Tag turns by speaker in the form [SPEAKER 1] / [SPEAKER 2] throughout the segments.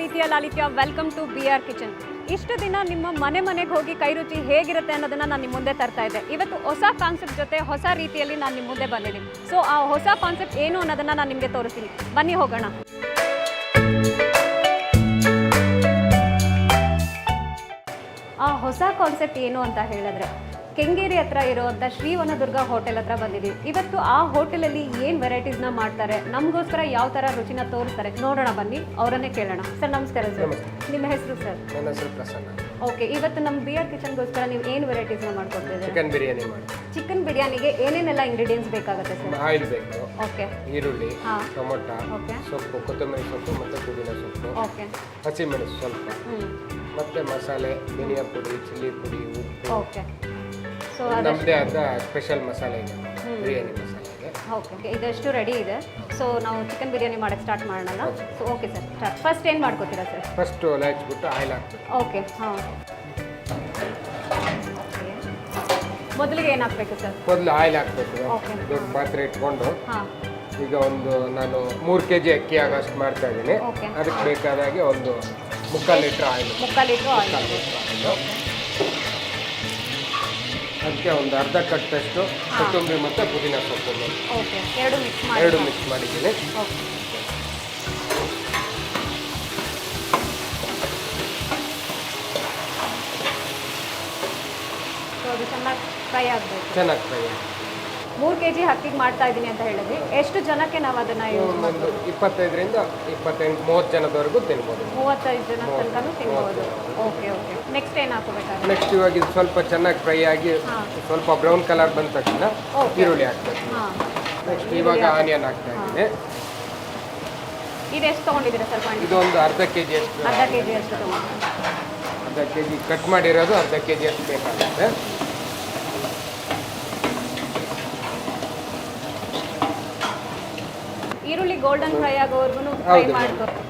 [SPEAKER 1] ಪ್ರೀತಿಯ ಲಾಲಿತ್ಯ, welcome to BR kitchen. ಇಷ್ಟು ದಿನ ನಿಮ್ಮ ಮನೆಗೆ ಹೋಗಿ ಕೈ ರುಚಿ ಹೇಗಿರುತ್ತೆ ಅನ್ನೋದನ್ನು ನಾನು ನಿಮ್ಮ ಮುಂದೆ ತರ್ತಾ ಇದ್ದೆ. ಇವತ್ತು ಹೊಸ ಕಾನ್ಸೆಪ್ಟ್ ಜೊತೆ ಹೊಸ ರೀತಿಯಲ್ಲಿ ನಾನು ನಿಮ್ಮ ಮುಂದೆ ಬಂದಿದ್ದೀನಿ. ಸೊ ಆ ಹೊಸ ಕಾನ್ಸೆಪ್ಟ್ ಏನು ಅನ್ನೋದನ್ನು ನಾನು ನಿಮಗೆ ತೋರಿಸ್ತೀನಿ. ಬನ್ನಿ ಹೋಗೋಣ. ಆ ಹೊಸ ಕಾನ್ಸೆಪ್ಟ್ ಏನು ಅಂತ ಹೇಳಿದ್ರೆ, ಕೆಂಗೇರಿ ಹತ್ರ ಇರುವಂಥ ಶ್ರೀವನದುರ್ಗ ಹೋಟೆಲ್ ಹತ್ರ ಬಂದಿದ್ದೀವಿ. ಇವತ್ತು ಆ ಹೋಟೆಲಲ್ಲಿ ಏನು ವೆರೈಟೀಸ್ನ ಮಾಡ್ತಾರೆ, ನಮಗೋಸ್ಕರ ಯಾವ ಥರ ರುಚಿನ ತೋರಿಸ್ತಾರೆ ನೋಡೋಣ, ಬನ್ನಿ ಅವರನ್ನೇ ಕೇಳೋಣ. ಸರ್ ನಮಸ್ಕಾರ ಸರ್, ನಿಮ್ಮ ಹೆಸರು ಸರ್?
[SPEAKER 2] ನನ್ನ ಹೆಸರು ಪ್ರಸನ್ನ.
[SPEAKER 1] ಓಕೆ, ಇವತ್ತು ನಮ್ಮ BR ಕಿಚನ್ಗೋಸ್ಕರ ನೀವು ಏನು ವೆರೈಟೀಸ್ನ ಮಾಡ್ಕೊಡ್ತಿದ್ದೀರಾ?
[SPEAKER 2] ಚಿಕನ್ ಬಿರಿಯಾನಿ ಮಾಡಿ.
[SPEAKER 1] ಚಿಕನ್ ಬಿರಿಯಾನಿಗೆ ಏನೇನೆಲ್ಲ ಇಂಗ್ರೀಡಿಯೆಂಟ್ಸ್ ಬೇಕಾಗುತ್ತೆ ಸರ್?
[SPEAKER 2] ಆಯಿಲ್ ಬೇಕು,
[SPEAKER 1] ಓಕೆ,
[SPEAKER 2] ಈರುಳ್ಳಿ,
[SPEAKER 1] ಹಾಂ,
[SPEAKER 2] ಟೊಮೊಟೊ,
[SPEAKER 1] ಓಕೆ,
[SPEAKER 2] ಸೊಪ್ಪು, ಕೊತ್ತಂಬರಿ ಸೊಪ್ಪು ಮತ್ತು ಪುದೀನ ಸೊಪ್ಪು,
[SPEAKER 1] ಓಕೆ,
[SPEAKER 2] ಹಸಿಮೆಣಸು ಸ್ವಲ್ಪ, ಮತ್ತು ಮಸಾಲೆ, ಧನಿಯಾ ಪುಡಿ, ಚಿಲ್ಲಿ ಪುಡಿ, ಉಪ್ಪು.
[SPEAKER 1] ಓಕೆ. ಸೊ
[SPEAKER 2] ನಮ್ಮದೇ ಆದ ಸ್ಪೆಷಲ್ ಮಸಾಲೆ ಇದೆ, ಬಿರಿಯಾನಿ ಮಸಾಲೆ ಇದೆ.
[SPEAKER 1] ಓಕೆ, ಇದಷ್ಟು ರೆಡಿ ಇದೆ. ಸೊ ನಾವು ಚಿಕನ್ ಬಿರಿಯಾನಿ ಮಾಡೋಕ್ಕೆ ಸ್ಟಾರ್ಟ್ ಮಾಡೋಣ. So okay sir, start. First ಏನು ಮಾಡ್ಕೋತೀರಾ ಸರ್?
[SPEAKER 2] ಫಸ್ಟ್ ಒಲೆ ಹಚ್ಬಿಟ್ಟು ಆಯಿಲ್ ಹಾಕ್ಬೇಕು.
[SPEAKER 1] ಓಕೆ, ಹಾಂ. ಮೊದಲಿಗೆ ಏನು ಹಾಕಬೇಕು ಸರ್?
[SPEAKER 2] ಮೊದಲು ಆಯಿಲ್ ಹಾಕಬೇಕು.
[SPEAKER 1] ಓಕೆ.
[SPEAKER 2] ದೊಡ್ಡ ಪಾತ್ರೆ ಇಟ್ಕೊಂಡು
[SPEAKER 1] ಹಾಂ,
[SPEAKER 2] ಈಗ ನಾನು 3 kg ಅಕ್ಕಿ ಆಗೋಷ್ಟು ಮಾಡ್ತಾ ಇದ್ದೀನಿ.
[SPEAKER 1] ಓಕೆ.
[SPEAKER 2] ಅದಕ್ಕೆ ಬೇಕಾದಾಗೆ ಒಂದು 3/4 ಲೀಟ್ರ್ ಆಯಿಲ್.
[SPEAKER 1] 3/4 litre oil.
[SPEAKER 2] ಅದಕ್ಕೆ ಒಂದು ಅರ್ಧ ಕಟ್ಟಷ್ಟು ಕೊತ್ತಂಬರಿ ಮತ್ತು ಪುದೀನ ಸೊಪ್ಪು.
[SPEAKER 1] ಓಕೆ, ಎರಡು ಮಿಕ್ಸ್
[SPEAKER 2] ಮಾಡಿದ್ದೀನಿ.
[SPEAKER 1] ಓಕೆ. ಸೊ ಅದು ಚೆನ್ನಾಗಿ ಫ್ರೈ ಆಗಬೇಕು.
[SPEAKER 2] ಚೆನ್ನಾಗಿ ಫ್ರೈ ಆಗಿ
[SPEAKER 1] 3 kg ಅಕ್ಕಿಗೆ ಮಾಡ್ತಾ ಇದ್ದೀನಿ ಅಂತ ಹೇಳಿದ್ವಿ. ಎಷ್ಟು ಜನಕ್ಕೆ ನಾವು ಅದನ್ನು ಯೂಸ್
[SPEAKER 2] ಒಂದು 25ರಿಂದ 28-30 ಜನದವರೆಗೂ ತಿನ್ಬೋದು.
[SPEAKER 1] 35 ಜನ ತನಕನೂ ತಿನ್ಬೋದು. Okay, okay. ನೆಕ್ಸ್ಟ್ ಏನು ಹಾಕೋಬೇಕಾದ್ರೆ?
[SPEAKER 2] ನೆಕ್ಸ್ಟ್ ಇವಾಗ ಇದು ಸ್ವಲ್ಪ ಚೆನ್ನಾಗಿ ಫ್ರೈ ಆಗಿ ಸ್ವಲ್ಪ ಬ್ರೌನ್ ಕಲರ್ ಬಂದ ತಕ್ಷಣ ಈರುಳ್ಳಿ ಹಾಕ್ಬೇಕು.
[SPEAKER 1] ಹಾಂ,
[SPEAKER 2] ನೆಕ್ಸ್ಟ್ ಇವಾಗ ಆನಿಯನ್ ಹಾಕ್ತಾ ಇದ್ದೀನಿ.
[SPEAKER 1] ಇದು ಎಷ್ಟು ತೊಗೊಂಡಿದ್ದೀರಾ ಸರ್?
[SPEAKER 2] ಇದು ಒಂದು ಅರ್ಧ kg ಅಷ್ಟು.
[SPEAKER 1] ಅರ್ಧ kg ಅಷ್ಟು ತೊಗೊಂಡು.
[SPEAKER 2] ಅರ್ಧ kg ಕಟ್ ಮಾಡಿರೋದು ಅರ್ಧ kg ಅಷ್ಟು ಬೇಕಾಗುತ್ತೆ.
[SPEAKER 1] ಈರುಳ್ಳಿ ಗೋಲ್ಡನ್ ಫ್ರೈ ಆಗೋವರೆಗೂ ಫ್ರೈ ಮಾಡ್ಬೇಕು.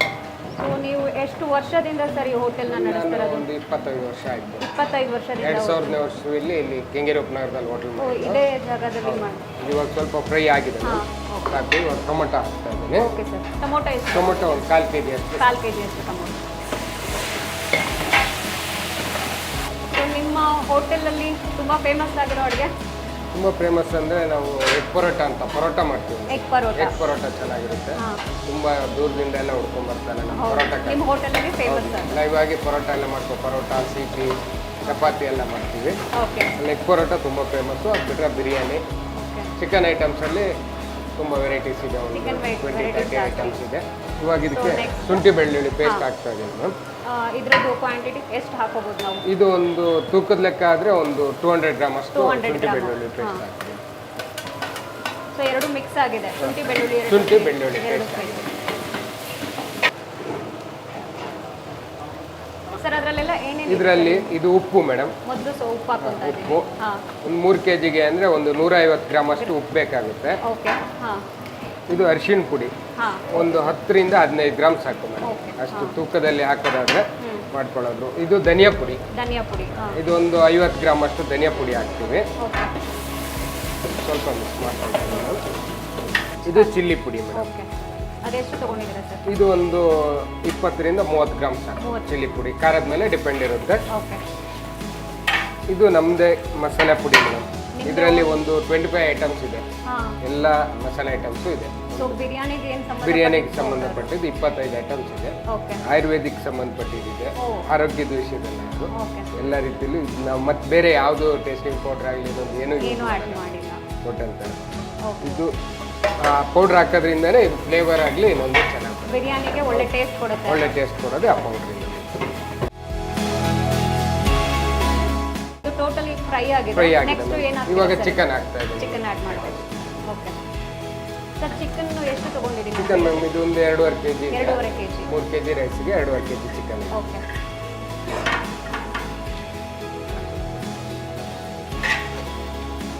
[SPEAKER 1] ಸೊ ನೀವು ಎಷ್ಟು ವರ್ಷದಿಂದ ಸರ್ ಈ ಹೋಟೆಲ್ನ ನಡೆಸ್ತಾರೆ?
[SPEAKER 2] ಒಂದು 25 ವರ್ಷ ಆಯಿತು.
[SPEAKER 1] 25 ವರ್ಷದಿಂದ.
[SPEAKER 2] 2000ನೇ ವರ್ಷದಲ್ಲಿ ಇಲ್ಲಿ ಕೆಂಗೇರಿ ಉಪನಗರದಲ್ಲಿ ಹೋಟೆಲ್
[SPEAKER 1] ಇದೇ ಜಾಗದಲ್ಲಿ ಮಾಡಿ.
[SPEAKER 2] ಇವಾಗ ಸ್ವಲ್ಪ ಫ್ರೈ ಆಗಿದೆ. ಸಾಕು. ಇವಾಗ ಟೊಮೊಟೊ ಹಾಕ್ತಾ ಇದ್ದೀನಿ.
[SPEAKER 1] Okay sir. ಟೊಮೊಟೊ ಎಷ್ಟು?
[SPEAKER 2] ಟೊಮೊಟೊ ಒಂದು 1/4 kg ಅಷ್ಟು.
[SPEAKER 1] 1/4 kg ಅಷ್ಟು ಟೊಮೊಟೊ. ಸೊ ನಿಮ್ಮ ಹೋಟೆಲಲ್ಲಿ ತುಂಬ ಫೇಮಸ್ ಆಗಿರೋ ಅಡುಗೆ?
[SPEAKER 2] ತುಂಬ ಫೇಮಸ್ ಅಂದರೆ ನಾವು ಎಗ್ ಪರೋಟ ಅಂತ ಪರೋಟ ಮಾಡ್ತೀವಿ.
[SPEAKER 1] ಎಗ್ ಪರೋಟ.
[SPEAKER 2] ಎಗ್ ಪರೋಟ ಚೆನ್ನಾಗಿರುತ್ತೆ. ತುಂಬ ದೂರದಿಂದ ಎಲ್ಲ ಹುಡ್ಕೊಂಡ್ ಬರ್ತಾರೆ ನಮ್ಮ ಪರೋಟ.
[SPEAKER 1] ನಿಮ್ಮ ಹೋಟೆಲಲ್ಲಿ ಫೇಮಸ್ ಸರ್?
[SPEAKER 2] ಲೈವ್ ಆಗಿ ಪರೋಟ ಎಲ್ಲ ಮಾಡ್ತೀವಿ. ಪರೋಟ, ಸಿಪಿ, ಚಪಾತಿ ಎಲ್ಲ ಮಾಡ್ತೀವಿ.
[SPEAKER 1] ಓಕೆ.
[SPEAKER 2] ಎಗ್ ಪರೋಟ ತುಂಬ ಫೇಮಸ್ಸು. ಅದು ಬಿಟ್ಟರೆ ಬಿರಿಯಾನಿ, ಚಿಕನ್ ಐಟಮ್ಸಲ್ಲಿ ತುಂಬ ವೆರೈಟೀಸ್ ಇದೆ. ಒಂದು 20-30 ಐಟಮ್ಸ್ ಇದೆ. ಇವಾಗ ಇದಕ್ಕೆ ಶುಂಠಿ ಬೆಳ್ಳುಳ್ಳಿ ಪೇಸ್ಟ್ ಹಾಕ್ತಾ ಇದ್ದೀನಿ ಮ್ಯಾಮ್.
[SPEAKER 1] ಇದರದ್ದು ಕ್ವಾಂಟಿಟಿ ಎಷ್ಟು ಹಾಕೋಬಹುದು ನಾವು?
[SPEAKER 2] ಇದು ಒಂದು ತೂಕದ ಲೆಕ್ಕ ಆದರೆ ಒಂದು 200 ಗ್ರಾಮ್ ಅಷ್ಟು ಶುಂಠಿ ಬೆಳ್ಳುಳ್ಳಿ ಪೇಸ್ಟ್ ಹಾಕ್ತೀವಿ.
[SPEAKER 1] ಸೊ ಎರಡು ಮಿಕ್ಸ್ ಆಗಿದೆ. ಶುಂಠಿ ಬೆಳ್ಳುಳ್ಳಿ ಪೇಸ್ಟ್. ಸರ್ ಅದರಲ್ಲೆಲ್ಲ ಏನೇನು?
[SPEAKER 2] ಇದರಲ್ಲಿ ಇದು ಉಪ್ಪು ಮೇಡಮ್.
[SPEAKER 1] ಮೊದಲು ಉಪ್ಪು ಹಾಕೋತಾ ಇದ್ದೀನಿ.
[SPEAKER 2] ಉಪ್ಪು ಒಂದು 3 kgಗೆ ಅಂದರೆ ಒಂದು 150 ಗ್ರಾಮ್ ಅಷ್ಟು ಉಪ್ಪು ಬೇಕಾಗುತ್ತೆ.
[SPEAKER 1] ಓಕೆ. ಹಾಂ.
[SPEAKER 2] ಇದು ಅರಿಶಿಣ ಪುಡಿ ಒಂದು 10ರಿಂದ 15 ಗ್ರಾಮ್ ಸಾಕು ಮೇಡಮ್. ಅಷ್ಟು ತೂಕದಲ್ಲಿ ಹಾಕೋದಾದ್ರೆ ಮಾಡ್ಕೊಳ್ಳೋದು. ಇದು ಧನಿಯಾ ಪುಡಿ. ಇದು ಒಂದು 50 ಗ್ರಾಮ್ ಅಷ್ಟು ಧನಿಯಾ ಪುಡಿ ಹಾಕ್ತೀವಿ. ಸ್ವಲ್ಪ ಮಿಕ್ಸ್ ಮಾಡ್ಕೊಳ್ತೀವಿ. ಇದು ಚಿಲ್ಲಿ ಪುಡಿ ಮೇಡಮ್.
[SPEAKER 1] ಅದೆಷ್ಟು ತಗೊಂಡಿದ್ದೀರಾ ಸರ್?
[SPEAKER 2] ಇದು ಒಂದು 20ರಿಂದ 30 ಗ್ರಾಮ್ ಸಾಕು. ಚಿಲ್ಲಿ ಪುಡಿ ಖಾರದ ಮೇಲೆ ಡಿಪೆಂಡ್ ಇರುತ್ತೆ. ಇದು ನಮ್ಮದೇ ಮಸಾಲೆ ಪುಡಿ ಮೇಡಮ್. ಇದರಲ್ಲಿ ಒಂದು 25 ಐಟಮ್ಸ್ ಇದೆ. ಎಲ್ಲ ಮಸಾಲೆ ಐಟಮ್ಸು ಇದೆ. ಬಿರಿಯಾನಿಗೆ ಸಂಬಂಧಪಟ್ಟಿದ್ದು 25 ಐಟಮ್ಸ್ ಇದೆ. ಆಯುರ್ವೇದಿಕ್ ಸಂಬಂಧಪಟ್ಟಿದೆ. ಆರೋಗ್ಯದ ವಿಷಯದಲ್ಲಿ ಎಲ್ಲ ರೀತಿಯಲ್ಲೂ ನಾವು ಮತ್ತೆ ಬೇರೆ ಯಾವುದು ಟೇಸ್ಟಿಂಗ್ ಪೌಡರ್ ಆಗಲಿ ಏನು ಮಾಡಿಲ್ಲ ಹೋಟೆಲ್ ಥರ. ಇದು ಪೌಡ್ರ್ ಹಾಕೋದ್ರಿಂದನೇ ಇದು ಫ್ಲೇವರ್ ಆಗಲಿ ಇನ್ನೊಂದು ಚೆನ್ನಾಗಿ
[SPEAKER 1] ಬಿರಿಯಾನಿಗೆ ಒಳ್ಳೆ ಟೇಸ್ಟ್
[SPEAKER 2] ಕೊಡೋದು ಆ ಪೌಡ್ರಿಂದ.
[SPEAKER 1] ಟೋಟಲಿ ಫ್ರೈ ಆಗಿದೆ.
[SPEAKER 2] ಇವಾಗ ಚಿಕನ್ ಹಾಕ್ತಾ ಇದ್ದೀನಿ.
[SPEAKER 1] ಚಿಕನ್ ಆಡ್ ಮಾಡಬೇಕು. ಓಕೆ ಸರ್, ಚಿಕನ್ ಎಷ್ಟು ತಗೊಂಡಿದ್ದೀರಿ?
[SPEAKER 2] ಚಿಕನ್ ಮ್ಯಾಮ್ ಇದು ಒಂದು 2.5 kg.
[SPEAKER 1] 2.5 kg.
[SPEAKER 2] 3 kg ರೈಸ್ಗೆ 2.5 kg chicken.
[SPEAKER 1] Okay.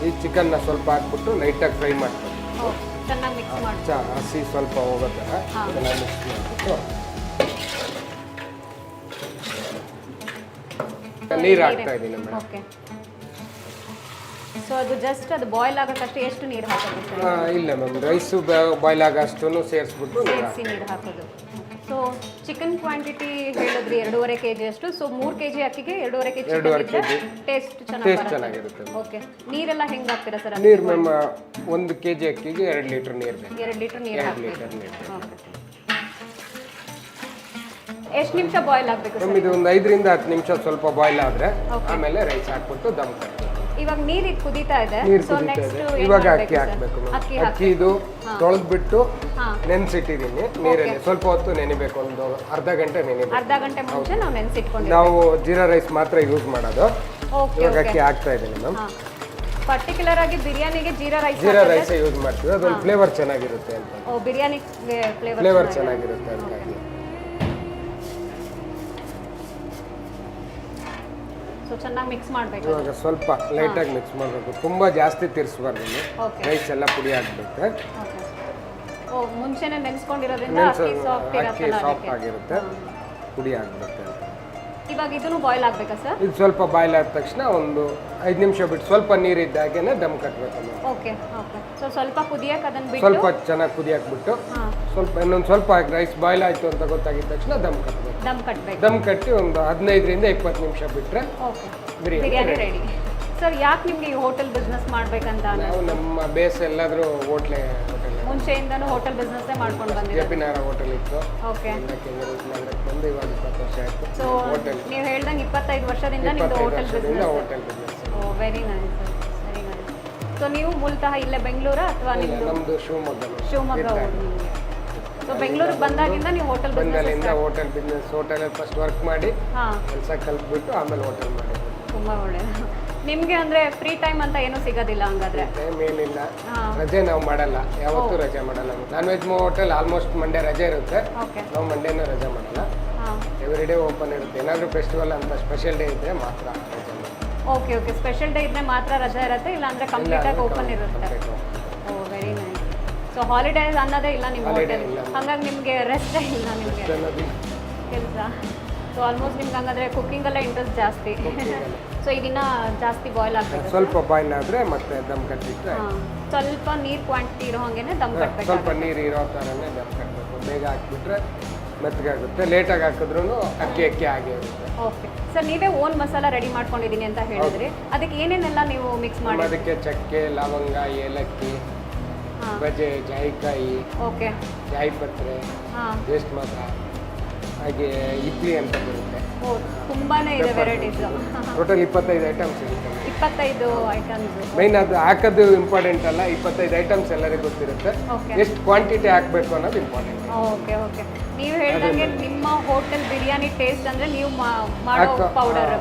[SPEAKER 2] ಈ ಚಿಕನ್ನ ಸ್ವಲ್ಪ ಹಾಕ್ಬಿಟ್ಟು ಲೈಟಾಗಿ ಫ್ರೈ ಮಾಡ್ಕೊಂಡು
[SPEAKER 1] ಚೆನ್ನಾಗಿ ಮಿಕ್ಸ್ ಮಾಡಿ
[SPEAKER 2] ಹಸಿ ಸ್ವಲ್ಪ ಹೋಗೋ ಥರ ಅದನ್ನು ಮಿಕ್ಸ್ ಮಾಡಿಬಿಟ್ಟು ನೀರು ಹಾಕ್ತಾ ಇದ್ದೀನಿ ಮೇಡಮ್.
[SPEAKER 1] ಓಕೆ. ಸೊ ಅದು ಜಸ್ಟ್ ಅದು ಬಾಯ್ಲ್ ಆಗೋಕ್ಕಷ್ಟೇ ಎಷ್ಟು ನೀರು ಹಾಕೋದು ಸರ್?
[SPEAKER 2] ಇಲ್ಲ ಮ್ಯಾಮ್, ರೈಸು ಬಾಯ್ಲ್ ಆಗೋಷ್ಟು ಸೇರಿಸ್ಬಿಟ್ಟು
[SPEAKER 1] ನೀರು ಹಾಕೋದು. ಸೊ ಚಿಕನ್ ಕ್ವಾಂಟಿಟಿ ಹೇಳಿದ್ರಿ 2.5 kg ಅಷ್ಟು. ಸೊ 3 kg ಅಕ್ಕಿಗೆ 2.5 kg ಟೇಸ್ಟ್
[SPEAKER 2] ಚೆನ್ನಾಗಿರುತ್ತೆ.
[SPEAKER 1] ಓಕೆ, ನೀರೆಲ್ಲ ಹೆಂಗೆ ಹಾಕ್ತೀರಾ ಸರ್?
[SPEAKER 2] ನೀರು ಮ್ಯಾಮ್ 1 kg ಅಕ್ಕಿಗೆ 2 ಲೀಟರ್ ನೀರು ಬೇಕು.
[SPEAKER 1] 2 ಲೀಟರ್ ನೀರು
[SPEAKER 2] 2 ಲೀಟರ್ ನೀರು.
[SPEAKER 1] ಎಷ್ಟು ನಿಮಿಷ ಬಾಯ್ಲ್ ಆಗಬೇಕು ಸರ್?
[SPEAKER 2] ಇದು ಒಂದು 5 ರಿಂದ 10 ನಿಮಿಷ ಸ್ವಲ್ಪ ಬಾಯ್ಲ್ ಆದ್ರೆ ಆಮೇಲೆ ರೈಸ್ ಹಾಕ್ಬಿಟ್ಟು ದಮ್ ಕಟ್ಟಬೇಕು.
[SPEAKER 1] ಇವಾಗ ನೀರು ಕುದೀತಾ ಇದೆ. ಸೊ ನೆಕ್ಸ್ಟ್
[SPEAKER 2] ಇವಾಗ ಅಕ್ಕಿ ಹಾಕ್ಬೇಕು. ಅಕ್ಕಿ ಇದು ತೊಳೆದ್ಬಿಟ್ಟು ನೆನೆಸಿಟ್ಟಿದ್ದೀನಿ ನೀರಲ್ಲಿ. ಸ್ವಲ್ಪ ಹೊತ್ತು ನೆನಿಬೇಕು, ಒಂದು ಅರ್ಧ ಗಂಟೆ ನೆನಿಬೇಕು.
[SPEAKER 1] ಅರ್ಧ ಗಂಟೆ ಮುಂಚೆ ನಾವು ನೆನೆಸಿಟ್ಕೊಂಡಿದ್ದೀವಿ.
[SPEAKER 2] ನಾವು ಜೀರಾ ರೈಸ್ ಮಾತ್ರ ಯೂಸ್ ಮಾಡೋದು.
[SPEAKER 1] ಓಕೆ,
[SPEAKER 2] ಇವಾಗ ಅಕ್ಕಿ ಹಾಕ್ತಾ ಇದ್ದೀನಿ ಮ್ಯಾಮ್.
[SPEAKER 1] ಪರ್ಟಿಕ್ಯುಲರ್ ಆಗಿ ಬಿರಿಯಾನಿಗೆ ಜೀರಾ ರೈಸ್
[SPEAKER 2] ಯೂಸ್ ಮಾಡ್ತೀವಿ. ಅದೊಂದು ಫ್ಲೇವರ್ ಚೆನ್ನಾಗಿರುತ್ತೆ ಅಂತ.
[SPEAKER 1] ಓ, ಬಿರಿಯಾನಿ
[SPEAKER 2] ಫ್ಲೇವರ್ ಚೆನ್ನಾಗಿರುತ್ತೆ ಅಂತ.
[SPEAKER 1] ಸೊ ಚೆನ್ನಾಗಿ ಮಿಕ್ಸ್ ಮಾಡಬೇಕು.
[SPEAKER 2] ಇವಾಗ ಸ್ವಲ್ಪ ಲೈಟಾಗಿ ಮಿಕ್ಸ್ ಮಾಡಬೇಕು, ತುಂಬ ಜಾಸ್ತಿ ತಿರ್ಸ್ಬಾರ್ದು. ರೈಸ್ ಎಲ್ಲ ಪುಡಿ ಹಾಕ್ಬೇಕು.
[SPEAKER 1] ಓ, ಮುಂಚೆನೆ ನೆನೆಸ್ಕೊಂಡಿರೋದ್ರಿಂದ ಅಕ್ಕಿ
[SPEAKER 2] ಸಾಫ್ಟ್ ಆಗಿರುತ್ತೆ, ಪುಡಿ ಹಾಕ್ಬೇಕು.
[SPEAKER 1] ಇವಾಗ ಇದನ್ನು ಬಾಯ್ಲ್ ಆಗಬೇಕಾ ಸರ್?
[SPEAKER 2] ಇದು ಸ್ವಲ್ಪ ಬಾಯ್ಲ್ ಆದ ತಕ್ಷಣ ಒಂದು 5 ನಿಮಿಷ ಬಿಟ್ಟು ಸ್ವಲ್ಪ ನೀರಿದ್ದಾಗೇನೆ ದಮ್ ಕಟ್ಟಬೇಕು.
[SPEAKER 1] Okay okay. ಸೊ ಸ್ವಲ್ಪ ಕುದಿಯಕ್ಕೆ ಅದನ್ನ ಬಿಟ್ಟು
[SPEAKER 2] ಸ್ವಲ್ಪ ಚೆನ್ನಾಗಿ ಕುದಿಯಾಕ್ಬಿಟ್ಟು ಸ್ವಲ್ಪ ಇನ್ನೊಂದು ಸ್ವಲ್ಪ ರೈಸ್ ಬಾಯ್ಲ್ ಆಯಿತು ಅಂತ ಗೊತ್ತಾಗಿದ ತಕ್ಷಣ ದಮ್ ಕಟ್ಟಬೇಕು. ದಮ್ ಕಟ್ಟಿ ಒಂದು 15 ರಿಂದ 20 ನಿಮಿಷ ಬಿಟ್ಟರೆ
[SPEAKER 1] ಬಿರಿಯಾನಿ ರೆಡಿ. ಸರ್, ಯಾಕೆ ನಿಮಗೆ ಈ ಹೋಟೆಲ್ ಬಿಸ್ನೆಸ್ ಮಾಡಬೇಕಂತ?
[SPEAKER 2] ನಾವು ನಮ್ಮ ಬೇಸ್ ಎಲ್ಲಾದರೂ ಹೋಟೆಲ್
[SPEAKER 1] ಮುಂಚೆಯಿಂದನೂ ಹೋಟೆಲ್ ಬಿಸ್ನೆಸ್ಸೇ ಮಾಡ್ಕೊಂಡು ಬಂದಿದ್ದೀವಿ.
[SPEAKER 2] ಜಪಿನಾರ ಹೋಟೆಲ್ ಇತ್ತು.
[SPEAKER 1] ಓಕೆ.
[SPEAKER 2] ಬಂದು ಇವಾಗ 20 ವರ್ಷ ಆಯಿತು.
[SPEAKER 1] ಸೊ ನೀವು ಹೇಳ್ದಂಗೆ 25 ವರ್ಷದಿಂದ ನಿಮ್ಮದು hotel business. Oh, very nice sir, very nice. So ನೀವು ಮೂಲತಃ ಇಲ್ಲೇ ಬೆಂಗಳೂರಾ ಅಥವಾ
[SPEAKER 2] ನಮ್ಮದು ಶಿವಮೊಗ್ಗ
[SPEAKER 1] ನಿಮಗೆ? ಸೊ ಬೆಂಗಳೂರಿಗೆ ಬಂದಾಗಿಂದ ನೀವು ಹೋಟೆಲ್
[SPEAKER 2] ಬಿಸ್ನೆಸ್ ಹೋಟೆಲಲ್ಲಿ ಫಸ್ಟ್ ವರ್ಕ್ ಮಾಡಿ ಕೆಲಸ ಕಲ್ತ್ಬಿಟ್ಟು ಆಮೇಲೆ ಹೋಟೆಲ್ ಮಾಡಿ.
[SPEAKER 1] ತುಂಬ ಒಳ್ಳೆಯದು. ನಿಮಗೆ ಅಂದರೆ ಫ್ರೀ ಟೈಮ್ ಅಂತ ಏನೂ ಸಿಗೋದಿಲ್ಲ ಹಂಗಾದ್ರೆ?
[SPEAKER 2] ಟೈಮ್ ಏನಿಲ್ಲ, ರಜೆ ನಾವು ಮಾಡಲ್ಲ, ಯಾವತ್ತೂ ರಜೆ ಮಾಡಲ್ಲ. Non veg hotel almost Monday ರಜೆ ಇರುತ್ತೆ. ನಾವು ಮಂಡೇನೂ ರಜೆ ಮಾಡಲ್ಲ, ಎವ್ರಿ ಡೇ ಓಪನ್ ಇರುತ್ತೆ. ಏನಾದರೂ ಫೆಸ್ಟಿವಲ್ ಅಂತ ಸ್ಪೆಷಲ್ ಡೇ ಇದ್ದರೆ ಮಾತ್ರ ರಜೆ ಮಾಡಲ್ಲ.
[SPEAKER 1] Okay okay. ಸ್ಪೆಷಲ್ ಡೇ ಇದ್ದರೆ ಮಾತ್ರ ರಜೆ ಇರುತ್ತೆ, ಇಲ್ಲಾಂದರೆ ಕಂಪ್ಲೀಟಾಗಿ ಓಪನ್ ಇರುತ್ತೆ. ಓ, ವೆರಿ ನೈಸ್. ಸೊ ಹಾಲಿಡೇಸ್ ಅನ್ನೋದೇ ಇಲ್ಲ ನಿಮ್ಮ ಹೋಟೆಲ್, ಹಾಗಾಗಿ ನಿಮಗೆ ರೆಸ್ಟೇ ಇಲ್ಲ ನಿಮಗೆ ಕೆಲಸ. ಸೊ ಆಲ್ಮೋಸ್ಟ್ ನಿಮ್ಗೆ ಹಂಗಾದ್ರೆ ಕುಕ್ಕಿಂಗಲ್ಲೇ ಇಂಟ್ರೆಸ್ಟ್ ಜಾಸ್ತಿ. ಸೊ ಇದನ್ನ ಜಾಸ್ತಿ ಬಾಯ್ಲ್ ಆಗಬೇಕು.
[SPEAKER 2] ಸ್ವಲ್ಪ ಬಾಯ್ಲ್ ಆದರೆ ಮತ್ತೆ ದಮ್ ಕಟ್ಟಿದ್ರೆ
[SPEAKER 1] ಸ್ವಲ್ಪ ನೀರು ಕ್ವಾಂಟಿಟಿ ಇರೋ ಹಾಗೇನೆ ದಮ್ ಕಟ್ಟಬೇಕು.
[SPEAKER 2] ಸ್ವಲ್ಪ ನೀರು ಇರೋ ಥರನೇ ದಮ್ ಕಟ್ಟಬೇಕು. ಬೇಗ ಹಾಕ್ಬಿಟ್ರೆ ಮೆತ್ತಗಾಗುತ್ತೆ, ಲೇಟಾಗಿ ಹಾಕಿದ್ರೂ ಅಕ್ಕಿ ಆಗೇ ಇರುತ್ತೆ.
[SPEAKER 1] ಓಕೆ ಸರ್, ನೀವೇ ಓನ್ ಮಸಾಲ ರೆಡಿ ಮಾಡ್ಕೊಂಡಿದ್ದೀನಿ ಅಂತ ಹೇಳಿದ್ರಿ. ಅದಕ್ಕೆ ಏನೇನೆಲ್ಲ ನೀವು ಮಿಕ್ಸ್ ಮಾಡಿ?
[SPEAKER 2] ಅದಕ್ಕೆ ಚಕ್ಕೆ, ಲವಂಗ, ಏಲಕ್ಕಿ, ಬಜೆ, ಜಾಯಿಕಾಯಿ,
[SPEAKER 1] ಓಕೆ,
[SPEAKER 2] ಜಾಯಿಪತ್ರೆ, ಜೇಸ್ಟ್ ಮಾತ್ರ, ಹಾಗೆ ಇಡ್ಲಿ ಅಂತ ಬರುತ್ತೆ.
[SPEAKER 1] ಓ, ತುಂಬಾನೇ ಇದೆ ವೆರೈಟೀಸ್.
[SPEAKER 2] ಟೋಟಲ್ 25 ಐಟಮ್ಸ್ ಇರುತ್ತೆ.
[SPEAKER 1] 25 ಐಟಮ್ಸ್.
[SPEAKER 2] ಮೈನ್ ಅದು ಹಾಕೋದು ಇಂಪಾರ್ಟೆಂಟ್ ಅಲ್ಲ, 25 ಐಟಮ್ಸ್ ಎಲ್ಲರಿಗೂ ಗೊತ್ತಿರುತ್ತೆ. ಎಷ್ಟು ಕ್ವಾಂಟಿಟಿ ಹಾಕಬೇಕು ಅನ್ನೋದು ಇಂಪಾರ್ಟೆಂಟ್.
[SPEAKER 1] Okay okay. ನೀವು ಹೇಳ್ದಂಗೆ ನಿಮ್ಮ ಹೋಟೆಲ್ ಬಿರಿಯಾನಿ ಟೇಸ್ಟ್ ಅಂದರೆ ನೀವು ಮಾಡೋ ಪೌಡರ್.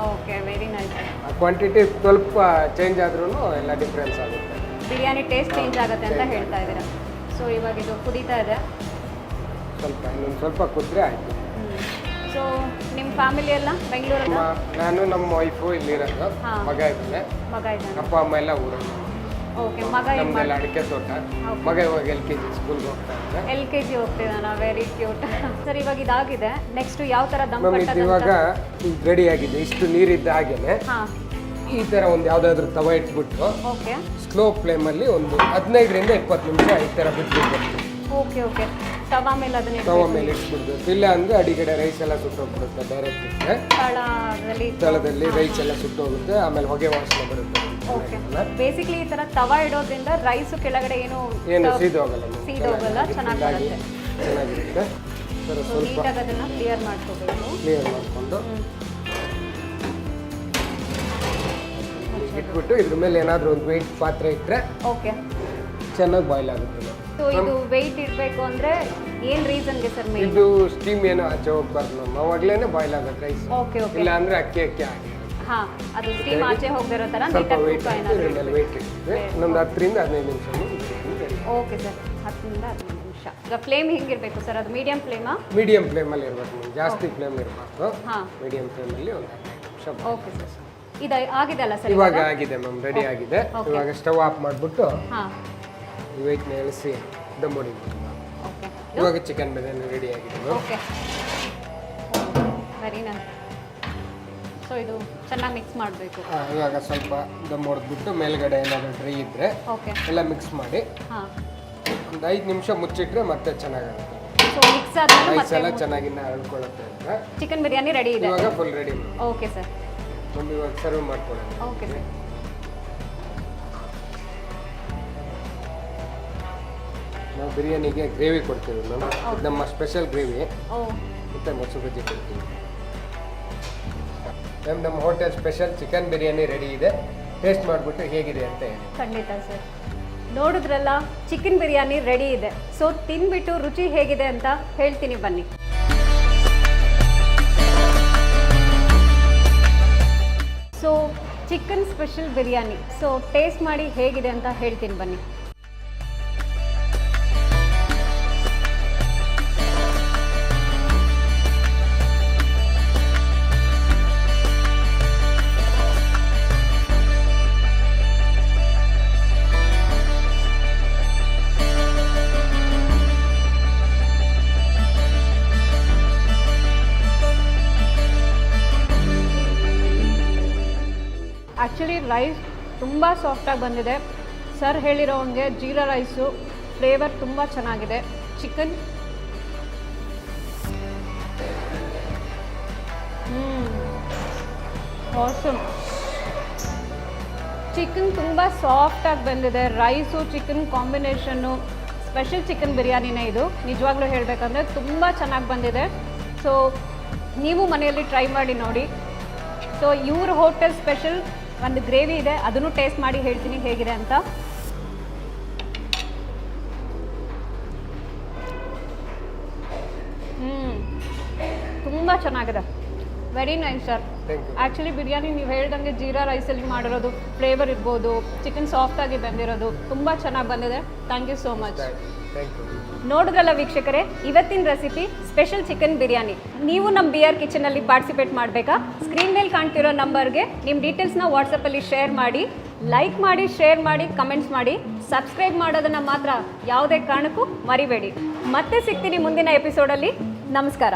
[SPEAKER 1] Okay, very nice.
[SPEAKER 2] ಆ ಕ್ವಾಂಟಿಟಿ ಸ್ವಲ್ಪ ಚೇಂಜ್ ಆದ್ರೂ ಎಲ್ಲ ಡಿಫ್ರೆನ್ಸ್ ಆಗುತ್ತೆ,
[SPEAKER 1] ಬಿರಿಯಾನಿ ಟೇಸ್ಟ್ ಚೇಂಜ್ ಆಗುತ್ತೆ ಅಂತ ಹೇಳ್ತಾ ಇದ್ದೀರಾ. ಸೊ ಇವಾಗ ಇದು ಕುದೀತಾ ಇದೆ,
[SPEAKER 2] ಇನ್ನೊಂದು ಸ್ವಲ್ಪ ಕುದ್ರೆ ಆಯಿತು.
[SPEAKER 1] ಸೊ ನಿಮ್ಮ ಫ್ಯಾಮಿಲಿ ಎಲ್ಲ ಬೆಂಗಳೂರಲ್ಲಿ?
[SPEAKER 2] ನಾನು, ನಮ್ಮ ವೈಫು ಇಲ್ಲಿರೋದು, ಮಗ ಇದ್ದಾನೆ. ಅಪ್ಪ ಅಮ್ಮ ಎಲ್ಲ ಊರಲ್ಲಿ.
[SPEAKER 1] ಓಕೆ. ಮಗ
[SPEAKER 2] ನಮ್ದೆಲ್ಲ ಅಡಿಕೆ ತೋಟ. ಮಗ ಇವಾಗ LKG ಸ್ಕೂಲ್ಗೆ ಹೋಗ್ತಾ ಇದ್ದಾರೆ.
[SPEAKER 1] LKG ಹೋಗ್ತಿದ್ದಾನ, ವೆರಿ ಕ್ಯೂಟ್. ಸರ್, ಇವಾಗ ಇದಾಗಿದೆ, ನೆಕ್ಸ್ಟ್ ಯಾವ ಥರ ದಮ್ ಕಟ್ಟೋದು?
[SPEAKER 2] ಇವಾಗ ರೆಡಿ ಆಗಿದೆ. ಇಷ್ಟು ನೀರಿದ್ದ ಹಾಗೇನೆ ಈ ಥರ ಒಂದು ಯಾವುದಾದ್ರೂ ತವ ಇಟ್ಬಿಟ್ಟು
[SPEAKER 1] ಓಕೆ
[SPEAKER 2] ಸ್ಲೋ ಫ್ಲೇಮಲ್ಲಿ ಒಂದು 15 ರಿಂದ 20 ನಿಮಿಷ ಈ ಥರ ಬಿಟ್ಬಿಡ್ಬೇಕು.
[SPEAKER 1] Okay okay. ತವ ಮೇಲೆ
[SPEAKER 2] ಇಟ್ಬಿಡ್ಬೇಕು, ಇಲ್ಲ ಅಂದರೆ ಅಡಿಗಡೆ ರೈಸ್ ಎಲ್ಲ ಸುಟ್ಟೋಗ್ಬಿಡುತ್ತೆ. ಡೈರೆಕ್ಟ್ ಇಟ್ಟರೆ ತಳದಲ್ಲಿ ರೈಸ್ ಎಲ್ಲ ಸುಟ್ಟೋಗುತ್ತೆ, ಆಮೇಲೆ ಹೊಗೆ ವಾಸನೆ ಬರುತ್ತೆ.
[SPEAKER 1] ಓಕೆ. ಬೇಸಿಕ್ಲಿ ಈ ಥರ ತವ ಇಡೋದ್ರಿಂದ ರೈಸು ಕೆಳಗಡೆ ಏನು ಸೀದೋಗಲ್ಲ,
[SPEAKER 2] ಚೆನ್ನಾಗಿರುತ್ತೆ.
[SPEAKER 1] ಸ್ವಲ್ಪ ಅದನ್ನು ಕ್ಲಿಯರ್
[SPEAKER 2] ಮಾಡಿಕೊಂಡು ಇಟ್ಬಿಟ್ಟು ಇದ್ರ ಮೇಲೆ ಏನಾದರೂ ಒಂದು ವೆಯ್ಟ್ ಪಾತ್ರೆ ಇಟ್ಟರೆ
[SPEAKER 1] ಓಕೆ
[SPEAKER 2] ಚೆನ್ನಾಗಿ ಬಾಯ್ಲ್ ಆಗುತ್ತೆ.
[SPEAKER 1] ಸೊ ಇದು ವೆಯ್ಟ್ ಇಡಬೇಕು ಅಂದರೆ ಏನು ರೀಸನ್ಗೆ ಸರ್?
[SPEAKER 2] ಇದು ಸ್ಟೀಮ್ ಏನೋ ಆಚೆ ಹೋಗ್ಬಾರ್ದು, ನಮ್ಮ ಅವಾಗಲೇ ಬಾಯ್ಲ್ ಆಗುತ್ತೆ ರೈಸ್.
[SPEAKER 1] Okay okay.
[SPEAKER 2] ಇಲ್ಲ ಅಂದರೆ ಅಕ್ಕಿ ಆಗಿ
[SPEAKER 1] ಅದು ಸ್ಟೀಮ್ ಆಚೆ ಹೋಗದಿರೋ ಥರ
[SPEAKER 2] ಸ್ವಲ್ಪ ವೆಯ್ಟ್ ಇಟ್ಟಿದ್ದೆ. ಇನ್ನೊಂದು 10 ರಿಂದ 15 ನಿಮಿಷ.
[SPEAKER 1] ಓಕೆ ಸರ್, 10 ರಿಂದ 15 ನಿಮಿಷ. ಈಗ ಫ್ಲೇಮ್ ಹೆಂಗಿರಬೇಕು ಸರ್? ಅದು ಮೀಡಿಯಂ ಫ್ಲೇಮಾ?
[SPEAKER 2] ಮೀಡಿಯಂ ಫ್ಲೇಮಲ್ಲಿ ಇರಬೇಕು, ಜಾಸ್ತಿ ಫ್ಲೇಮ್ ಇರಬಾರ್ದು. ಮೀಡಿಯಂ ಫ್ಲೇಮಲ್ಲಿ ಒಂದು 15 ನಿಮಿಷ.
[SPEAKER 1] Okay sir. ಇದು ಆಗಿದೆ ಅಲ್ಲ ಸರ್?
[SPEAKER 2] ಇವಾಗ ಆಗಿದೆ ಮ್ಯಾಮ್, ರೆಡಿ ಆಗಿದೆ. ಇವಾಗ ಸ್ಟವ್ ಆಫ್ ಮಾಡಿಬಿಟ್ಟು ವೆಯ್ಟ್ನ ಇಳಿಸಿ ದಮ್ ಹೊಡಿಬೇಕು. ಇವಾಗ ಚಿಕನ್ ಬಿರಿಯಾನಿ ರೆಡಿ ಆಗಿದೆ.
[SPEAKER 1] Okay, very nice. ಸೊ ಇದು ಚೆನ್ನಾಗಿ ಮಿಕ್ಸ್ ಮಾಡಬೇಕು.
[SPEAKER 2] ಇವಾಗ ಸ್ವಲ್ಪ ದಮ್ ಹೊಡೆದ್ಬಿಟ್ಟು ಮೇಲ್ಗಡೆ ಏನಾದರೂ ಡ್ರೈ ಇದ್ದರೆ ಎಲ್ಲ ಮಿಕ್ಸ್ ಮಾಡಿ ಒಂದು 5 ನಿಮಿಷ ಮುಚ್ಚಿಟ್ರೆ ಮತ್ತೆ ಚೆನ್ನಾಗಾಗುತ್ತೆ.
[SPEAKER 1] ಸೊ ಮಿಕ್ಸ್ ರೈಸ್ ಆದ್ಮೇಲೆ
[SPEAKER 2] ರೈಸ್
[SPEAKER 1] ಮತ್ತೆ
[SPEAKER 2] ಎಲ್ಲ ಚೆನ್ನಾಗಿ ಅಳ್ಕೊಳ್ಳುತ್ತೆ ಅಂತ
[SPEAKER 1] ಚಿಕನ್ ಬಿರಿಯಾನಿ ರೆಡಿ ಇದೆ.
[SPEAKER 2] ಇವಾಗ ಫುಲ್ ರೆಡಿ.
[SPEAKER 1] Okay sir.
[SPEAKER 2] ಒಂದು ಇವಾಗ ಸರ್ವ್ ಮಾಡ್ಕೊಳ್ಳೋಣ.
[SPEAKER 1] Okay sir.
[SPEAKER 2] ನಾವು ಬಿರಿಯಾನಿಗೆ ಗ್ರೇವಿ ಕೊಡ್ತೀವಿ ಮ್ಯಾಮ್. ಇದು ನಮ್ಮ ಸ್ಪೆಷಲ್ ಗ್ರೇವಿ
[SPEAKER 1] ಓ
[SPEAKER 2] ಮತ್ತು ಮೊಸರು ಬಜ್ಜಿ ಕೊಡ್ತೀವಿ ಮ್ಯಾಮ್. ನಮ್ಮ hotel special chicken biryani ready ಇದೆ. ಟೇಸ್ಟ್ ಮಾಡಿಬಿಟ್ಟು ಹೇಗಿದೆ ಅಂತ ಹೇಳಿ.
[SPEAKER 1] ಖಂಡಿತ ಸರ್. ನೋಡಿದ್ರಲ್ಲ, ಚಿಕನ್ ಬಿರಿಯಾನಿ ರೆಡಿ ಇದೆ. ಸೊ ತಿನ್ಬಿಟ್ಟು ರುಚಿ ಹೇಗಿದೆ ಅಂತ ಹೇಳ್ತೀನಿ ಬನ್ನಿ. So chicken special biryani, so taste ಮಾಡಿ ಹೇಗಿದೆ ಅಂತ ಹೇಳ್ತೀನಿ ಬನ್ನಿ. ಆ್ಯಕ್ಚುಲಿ ರೈಸ್ ತುಂಬ ಸಾಫ್ಟಾಗಿ ಬಂದಿದೆ. ಸರ್ ಹೇಳಿರೋ ಹಂಗೆ ಜೀರಾ ರೈಸು ಫ್ಲೇವರ್ ತುಂಬ ಚೆನ್ನಾಗಿದೆ. Chicken awesome. ಚಿಕನ್ ತುಂಬ ಸಾಫ್ಟಾಗಿ ಬಂದಿದೆ. Rice chicken combination special chicken ಬಿರಿಯಾನಿನೇ ಇದು. ನಿಜವಾಗ್ಲೂ ಹೇಳಬೇಕಂದ್ರೆ ತುಂಬ ಚೆನ್ನಾಗಿ ಬಂದಿದೆ. ಸೊ ನೀವು ಮನೆಯಲ್ಲಿ ಟ್ರೈ ಮಾಡಿ ನೋಡಿ. ಸೊ ಇವ್ರ ಹೋಟೆಲ್ ಸ್ಪೆಷಲ್ ಒಂದು ಗ್ರೇವಿ ಇದೆ, ಅದನ್ನು ಟೇಸ್ಟ್ ಮಾಡಿ ಹೇಳ್ತೀನಿ ಹೇಗಿದೆ ಅಂತ. ತುಂಬ ಚೆನ್ನಾಗಿದೆ. Very nice sir. Actually biryani ನೀವು ಹೇಳ್ದಂಗೆ ಜೀರಾ ರೈಸಲ್ಲಿ ಮಾಡಿರೋದು ಫ್ಲೇವರ್ ಇರ್ಬೋದು, ಚಿಕನ್ ಸಾಫ್ಟಾಗಿ ಬಂದಿರೋದು ತುಂಬ ಚೆನ್ನಾಗಿ ಬಂದಿದೆ. Thank you so much. ನೋಡಿದ್ರಲ್ಲ ವೀಕ್ಷಕರೇ, ಇವತ್ತಿನ ರೆಸಿಪಿ ಸ್ಪೆಷಲ್ ಚಿಕನ್ ಬಿರಿಯಾನಿ. ನೀವು ನಮ್ಮ BR ಕಿಚನಲ್ಲಿ ಪಾರ್ಟಿಸಿಪೇಟ್ ಮಾಡಬೇಕಾ? ಸ್ಕ್ರೀನ್ ಮೇಲೆ ಕಾಣ್ತಿರೋ ನಂಬರ್ಗೆ ನಿಮ್ಮ ಡೀಟೇಲ್ಸ್ನ ವಾಟ್ಸಪ್ಪಲ್ಲಿ ಶೇರ್ ಮಾಡಿ, ಲೈಕ್ ಮಾಡಿ, ಶೇರ್ ಮಾಡಿ, ಕಮೆಂಟ್ಸ್ ಮಾಡಿ. ಸಬ್ಸ್ಕ್ರೈಬ್ ಮಾಡೋದನ್ನು ಮಾತ್ರ ಯಾವುದೇ ಕಾರಣಕ್ಕೂ ಮರಿಬೇಡಿ. ಮತ್ತೆ ಸಿಗ್ತೀನಿ ಮುಂದಿನ ಎಪಿಸೋಡಲ್ಲಿ. ನಮಸ್ಕಾರ.